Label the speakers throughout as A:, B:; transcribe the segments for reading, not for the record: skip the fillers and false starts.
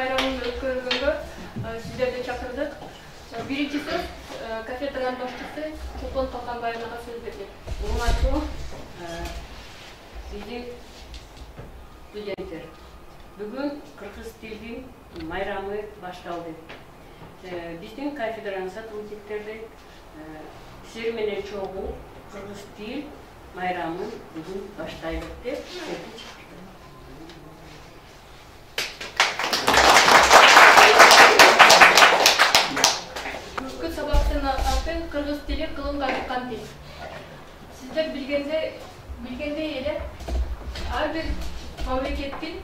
A: байрамын өткөргөнгө сиздерди чакырдык. Биринчи сөз кафедранын башчысы Чолпон Талканбаевага сөз бердик.
B: Урматтуу биздин студенттер, бүгүн кыргыз тилдин майрамы башталды. Биздин кафедранын сотрудниктери силер менен чогуу кыргыз тил майрамын бүгүн баштайлык деп
A: Бүгүнкү сабактын аты кыргыз тили кылымга чыккан тил. Сиздер билгендей эле ар бир мамлекеттин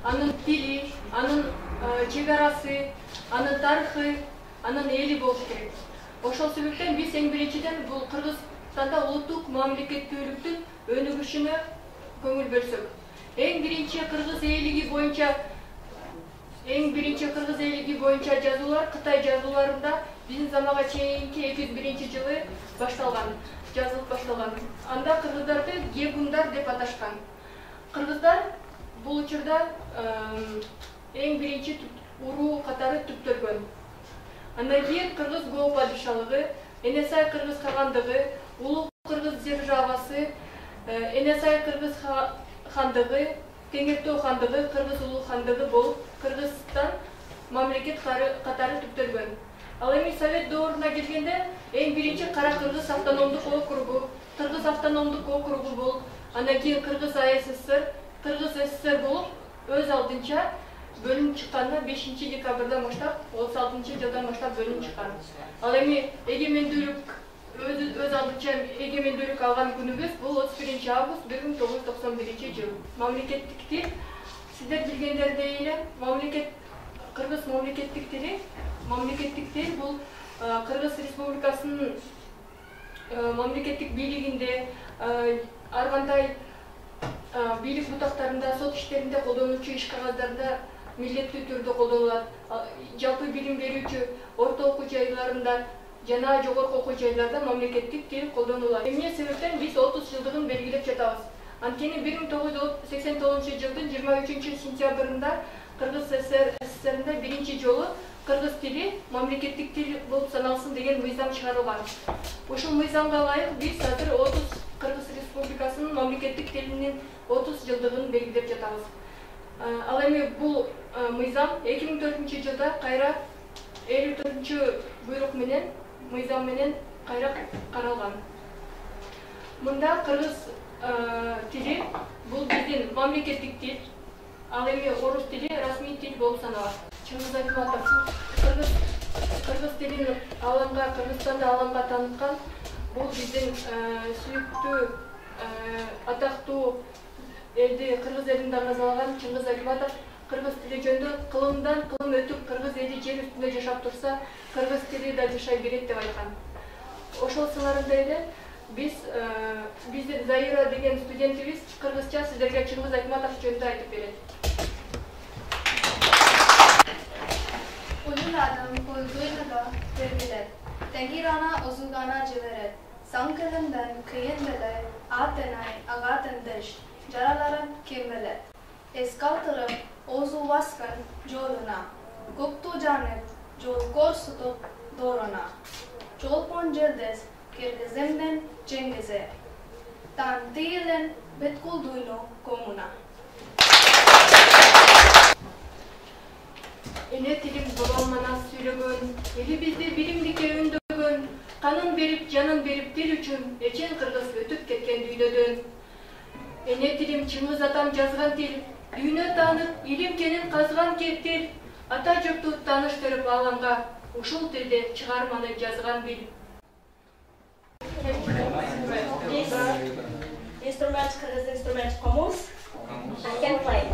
A: анын тили, анын чек арасы, анын тарыхы, анын эли болуш керек. Ошол себептен биз эң биринчиден бул Кыргызстанда улуттук мамлекеттүүлүктүн өнүгүшүнө көңүл бөлсөк. Эң биринчи кыргыз элиги боюнча жазуулар Кытай жазууларында биздин заманга чейинки 201-жылы жазылып башталган. Анда кыргыздарды гегундар деп аташкан. Кыргыздар бул учурда эң биринчи уруу катары түптөлгөн. Андан кийин Кыргыз Го падышалыгы, Энесай Кыргыз хагандыгы, Улуу Кыргыз державасы, Энесай Кыргыз хандыгы, Теңиртөө хандыгы, Кыргыз Улуу хандыгы болуп Кыргызстан мамлекет катары түптөлгөн. Ал эми Совет дооруна келгенде эң биринчи Кара Кыргыз автономдук округу, Кыргыз автономдук округу болуп, андан кийин Кыргыз АССР, Кыргыз СССР болуп өз алдынча бөлүнүп чыкканына 5-декабрдан баштап 36-жылдан баштап бөлүнүп чыккан. Ал эми өз алдынча эгемендүүлүк алган күнүбүз бул 31 август 1991-жыл. Мамлекеттик тил сиздер билгендердей эле Кыргыз мамлекеттик тил бул Кыргыз Республикасынын мамлекеттик бийлигинде ар кандай бийлик бутактарында, сот иштеринде колдонуучу иш кагаздарында милдеттүү түрдө колдонулат. Жалпы билим берүүчү орто окуу жайларында жана жогорку окуу жайларда мамлекеттик тил колдонулат. Эмне себептен биз 30 жылдыгын белгилеп жатабыз. Анткени 1989-жылдын 23-сентябрында Кыргыз СССРинде биринчи жолу кыргыз тили мамлекеттик тил болуп саналсын деген мыйзам чыгарылган. Ушул мыйзамга ылайык биз азыр Кыргыз Республикасынын мамлекеттик тилинин 30 жылдыгын белгилеп жатабыз. Ал эми бул мыйзам 2004-жылда кайра 54-буйрук менен мыйзам менен кайра каралган. Мында кыргыз тили бул биздин мамлекеттик тил, ал эми орус тили расмий тил болуп саналат. Чыңгыз Айтматов кыргыз тилин Кыргызстанда аламга тааныткан бул биздин сүйүктүү атактуу элди кыргыз элин даңазалаган Чыңгыз Айтматов кыргыз тили жөнүндө кылымдан кылым өтүп кыргыз эли жер үстүндө жашап турса, кыргыз тили да жашай берет деп айткан. Ошол сыңарында эле биздин Заира деген студентибиз кыргызча сиздерге Чыңгыз Айтматов жөнүндө айтып берет.
C: Ululadam koyduğuna vergiler. Tengirana ozugana civeret. Sankalından kıyındalar. Atenay agatandaş. Jaraların kimbeler. Eskaltırım ozu vaskan joluna. Guptu janet jol korsutu doruna. Jolpon jeldes kirgizimden cengize. Tan tiilen betkul duyno komuna.
A: Эне тилим babam мана сүйлөгөн, эли бизди билимдикке үндөгөн, канын берип, жанын берип тил үчүн эчен кыргыз өтүп кеткен дүйнөдөн. Эне тилим Чыңгыз атам жазган тил, дүйнө таанып, илим кенин казган тил, ата журтту тааныштырып аламга, ушул тилде чыгарманы жазган бил.
D: These instruments, Kyrgyz instruments, komus, I can play.